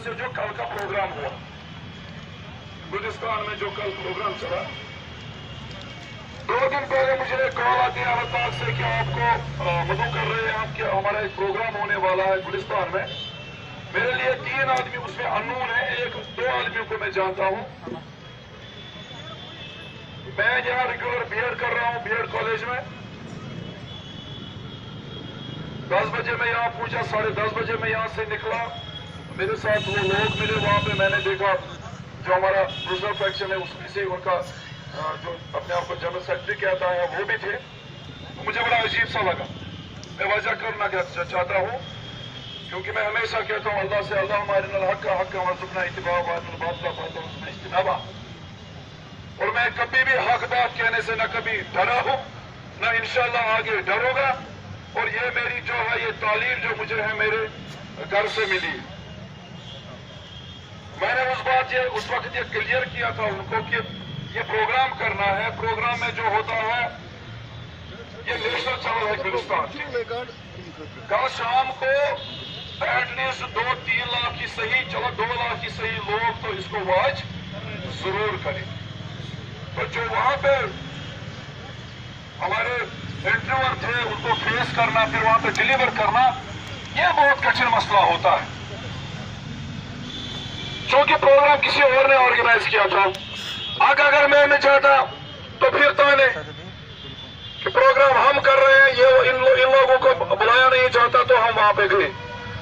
से जो कल का प्रोग्राम हुआ गुलिस्तान में, जो कल प्रोग्राम चला, 2 दिन पहले मुझे कॉल आती है अल्लाह से कि आपको मदू कर रहे हैं, आपके हमारा एक प्रोग्राम होने वाला है गुलिस्तान में। मेरे लिए 3 आदमी उसमें अननोन है, 2 आदमियों को मैं जानता हूँ। मैं यहाँ रेगुलर बीएड कर रहा हूँ बीएड कॉलेज में। 10 बजे मैं यहाँ पहुंचा, 10:30 बजे मैं यहाँ से निकला। मेरे साथ वो लोग मिले वहाँ पे, मैंने देखा जो हमारा रिजर्व फैक्शन है उसमें से उनका जो अपने आप को जनरल सेक्रेटरी कहता है वो भी थे। तो मुझे बड़ा अजीब सा लगा। मैं वजह करना चाहता हूँ क्योंकि मैं हमेशा कहता हूँ अल्लाह से, अल्लाह हमारे हक का हक हमारा इत्तिबा बात इज्तिनाबा। और मैं कभी भी हक बात कहने से न कभी डरा हूँ न इंशाअल्लाह आगे डरूंगा। और ये मेरी जो है ये तालीम जो मुझे है मेरे घर से मिली। मैंने उस वक्त ये क्लियर किया था उनको कि ये प्रोग्राम करना है। प्रोग्राम में जो होता है ये नेशनल चैनल है गुलिस्तान। कल शाम को एटलीस्ट 2-3 लाख की सही, चलो 2 लाख की सही लोग तो इसको वॉच जरूर करें। तो जो वहां पे हमारे इंटरव्यूअर थे उनको फेस करना, फिर वहां पे डिलीवर करना, ये बहुत कठिन मसला होता है। क्योंकि प्रोग्राम किसी और ने ऑर्गेनाइज किया था। अगर मैं नहीं चाहता तो फिर ताने कि प्रोग्राम हम कर रहे हैं, ये इन लोगों को बुलाया नहीं चाहता तो हम वहां पे गए।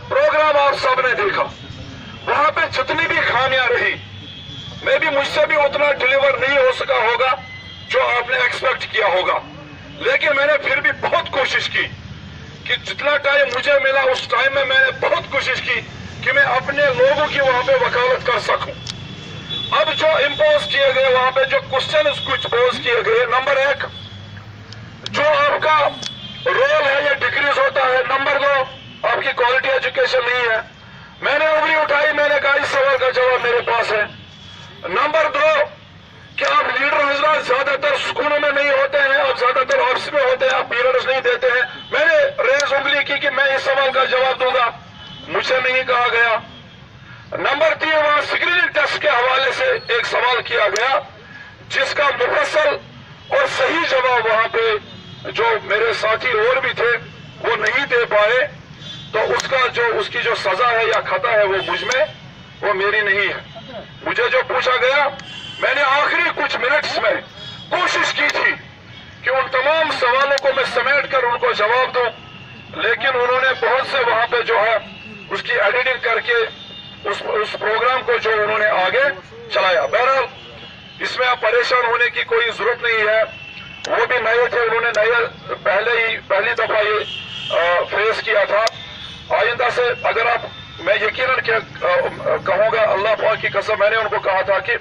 प्रोग्राम आप सबने देखा, वहां पे जितनी भी खामियां रही, मैं भी मुझसे भी उतना डिलीवर नहीं हो सका होगा जो आपने एक्सपेक्ट किया होगा। लेकिन मैंने फिर भी बहुत कोशिश की कि जितना टाइम मुझे मिला उस टाइम में मैंने बहुत कोशिश की कि मैं अपने लोगों की वहां पे वकालत कर सकूं। अब जो इम्पोज किए गए वहां पे जो क्वेश्चन कुछ पोज किए गए, नंबर 1 जो आपका रोल है ये डिक्रीज होता है। नंबर 2 आपकी क्वालिटी एजुकेशन नहीं है। मैंने उंगली उठाई, मैंने कहा इस सवाल का जवाब मेरे पास है। नंबर 2 कि आप लीडर हजरात ज्यादातर स्कूलों में नहीं होते हैं, आप ज्यादातर ऑफिस में होते हैं, आप पीरियड्स नहीं देते हैं। मैंने रेज उंगली की कि मैं इस सवाल का जवाब दूंगा, मुझे नहीं कहा गया। नंबर 3 वहां स्क्रीनिंग टेस्ट के हवाले से एक सवाल किया गया जिसका मुफस्सल और सही जवाब वहां पे जो मेरे साथी और भी थे वो नहीं दे पाए। तो उसकी जो सजा है या खता है वो मुझ में, वो मेरी नहीं है। मुझे जो पूछा गया, मैंने आखिरी कुछ मिनट्स में कोशिश की थी कि उन तमाम सवालों को मैं समेट कर उनको जवाब दूं, लेकिन उन्होंने बहुत से वहां पे जो है उसकी एडिटिंग करके उस प्रोग्राम को जो उन्होंने आगे चलाया। बहरहाल इसमें आप परेशान होने की कोई जरूरत नहीं है। वो भी नए थे, उन्होंने पहली दफा ये फेस किया था। आइंदा से अगर आप, मैं यकीनन कहूंगा अल्लाह पाक की कसम, मैंने उनको कहा था कि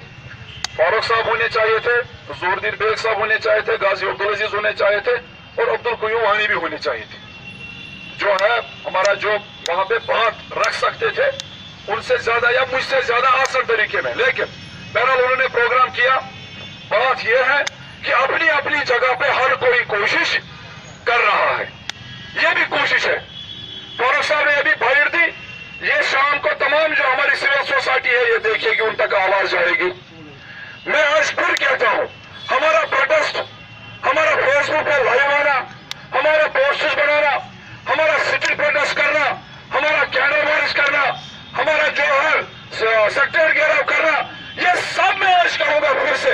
फारूक साहब होने चाहिए थे, जोरदीन बेग साहब होने चाहिए थे, गाजी अब्दुल अजीज होने चाहिए थे और अब्दुल कुयूम वानी भी होने चाहिए थे। जो है हमारा जो वहां पे बात रख सकते थे उनसे ज्यादा या मुझसे ज्यादा आसान तरीके में। लेकिन बहरहाल उन्होंने प्रोग्राम किया। बात यह है कि अपनी अपनी जगह पे हर कोई कोशिश कर रहा है, ये भी कोशिश है। फारूक साहब ने अभी फाइट दी, ये शाम को तमाम जो हमारी सिविल सोसाइटी है ये देखिए कि उन तक आवाज जाएगी। मैं आज फिर कहता हूं, हमारा प्रोटेस्ट, हमारा फेसबुक पर लाइव आना, हमारा पोस्टर्स बनाना, हमारा सिटी प्रोटेस्ट करना, हमारा कैंडल मार्च करना, हमारा जो है सेक्टर घेराव करना, ये सब मैं आज कहूंगा फिर से,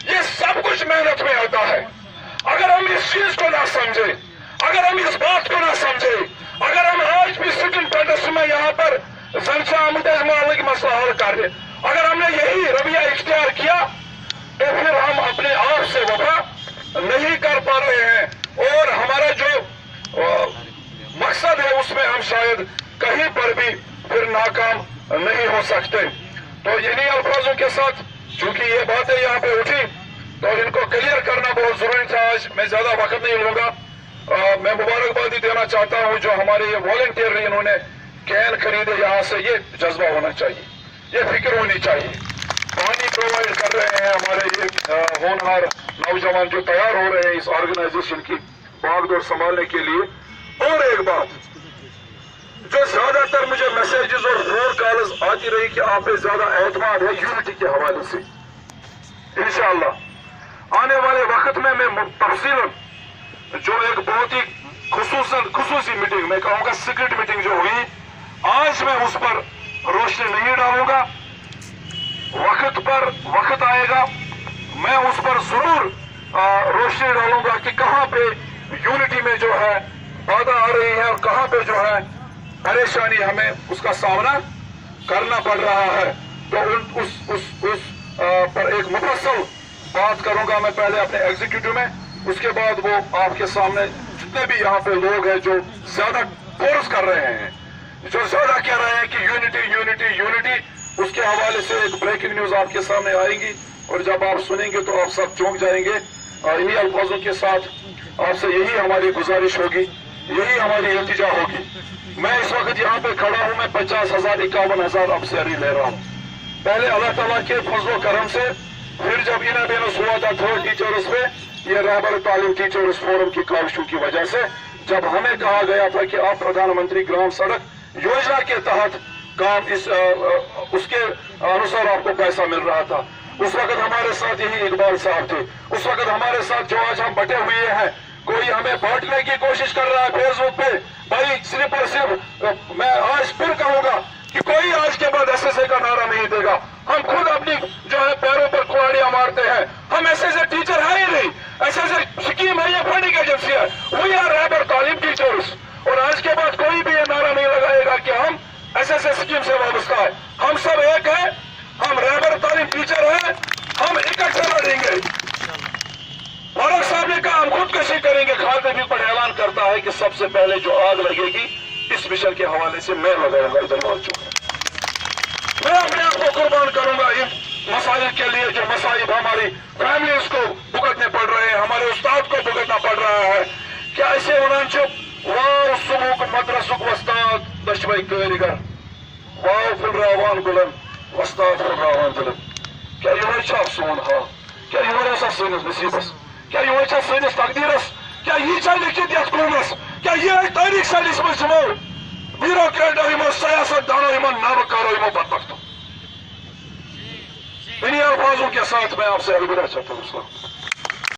ये सब कुछ मेहनत में आता है। अगर हम इस चीज को ना समझे, अगर हम इस बात को ना समझे, अगर हम आज भी सिटी प्रोटेस्ट में यहाँ पर जनता मामले की मसला हल कर दे, अगर हमने यही रवैया इख्तियार किया तो फिर हम अपने आप से वफा नहीं कर पा रहे हैं और हमारा जो मकसद है उसमें हम शायद कहीं पर भी फिर नाकाम नहीं हो सकते। तो इन्हीं अल्फाजों के साथ चूंकि ये बातें यहाँ पे उठी तो इनको क्लियर करना बहुत जरूरी था। आज मैं ज्यादा वक्त नहीं लूंगा। मैं मुबारकबादी देना चाहता हूँ जो हमारे ये वॉलंटियर इन्होंने कैन खरीदे, यहाँ से ये जज्बा होना चाहिए, ये फिक्र होनी चाहिए। पानी प्रोवाइड कर रहे हैं हमारे ये होनहार नौजवान जो तैयार हो रहे हैं इस ऑर्गेनाइजेशन की बागडोर संभालने के लिए। और एक बात जो ज्यादातर मुझे मैसेजेस और फोन कॉल्स आती रही कि आप पे ज्यादा एतमाद है यूनिटी के हवाले से, इंशाअल्लाह आने वाले वक्त में मैं तफसीलन जो एक बहुत ही खुसूसी मीटिंग, मैं कहूँगा सीक्रेट मीटिंग जो हुई, आज मैं उस पर रोशनी नहीं डालूंगा। वक्त पर वक्त आएगा मैं उस पर जरूर रोशनी डालूंगा कि कहाँ पे यूनिटी में जो है बाधा आ रही है और कहाँ पे जो है परेशानी हमें उसका सामना करना पड़ रहा है। तो उस पर एक मुफस्सल बात करूंगा मैं पहले अपने एग्जीक्यूटिव में, उसके बाद वो आपके सामने जितने भी यहाँ पे लोग हैं जो ज्यादा फोर्स कर रहे हैं, जो ज्यादा कह रहे हैं कि यूनिटी यूनिटी यूनिटी, उसके हवाले से एक ब्रेकिंग न्यूज आपके सामने आएगी और जब आप सुनेंगे तो आप सब चौंक जाएंगे। और इन्हीं अल्फाजों के साथ आपसे यही हमारी गुजारिश होगी, यही हमारी इल्तिजा होगी। मैं इस वक्त यहाँ पे खड़ा हूँ, मैं 50,000 51,000 अब से ले रहा हूँ। पहले अल्लाह ताला के फजलो करम से, फिर जब इन्हें बेनस हुआ था थर्ड टीचर्स पे, ये रहबर तालीम टीचर्स फोरम की काविशों की वजह से, जब हमें कहा गया था कि आप प्रधानमंत्री ग्राम सड़क योजना के तहत काम उसके अनुसार आपको पैसा मिल रहा था, उस वक्त हमारे साथ यही इकबाल साहब थे, उस वक्त हमारे साथ जो आज हम बटे हुए हैं, कोई हमें बांटने की कोशिश कर रहा है फेसबुक पे, भाई सिर्फ और सिर्फ मैं आज फिर कहूंगा कि कोई आज के बाद एसएसए का नारा नहीं देगा। हम खुद अपनी जो है पैरों पर कुल्हाड़ियां मारते हैं, हम एसएसए टीचर है ही नहीं, एसएसए स्कीम है, ये फंडिंग एजेंसी है, वी आर रहबर तालीम टीचर्स। और आज के बाद कोई भी ये नारा नहीं लगाएगा कि हम एसएसए स्कीम से वाबस्ता है। हम सब एक है, हम रहबर तालीम टीचर हैं, हम इकट्ठे लड़ेंगे। फारूक साहब ने कहा हम खुदकुशी करेंगे, खाते भी पर ऐलान करता है कि सबसे पहले जो आग लगेगी इस मिशन के हवाले से मैं लगाऊंगा, इधर मार चुका। मैं अपने आप को कुर्बान करूंगा इन मसाइल के लिए जो मसाइब हमारी फैमिलीज को भुगतने पड़ रहे हैं, हमारे उस्ताद को भुगतना पड़ रहा है। क्या ऐसे होना चुप वाव सुमुक मद्रसुक वस्ताद दशवाई करिगर वाव फिलरावान गुलन वस्ताद फिलरावान गुलन। क्या ये सोन हा, क्या ये सैनिस नसीबस, क्या ये सैनिस तकदीरस, क्या ये लिखित यथ कौमस, क्या ये तारीख सैनिस मो ब्यूरोक्रेटो सियासत दानो नामकारो बदबख्तों। इन्हीं अल्फाजों के साथ मैं आपसे अलविदा चाहता हूँ।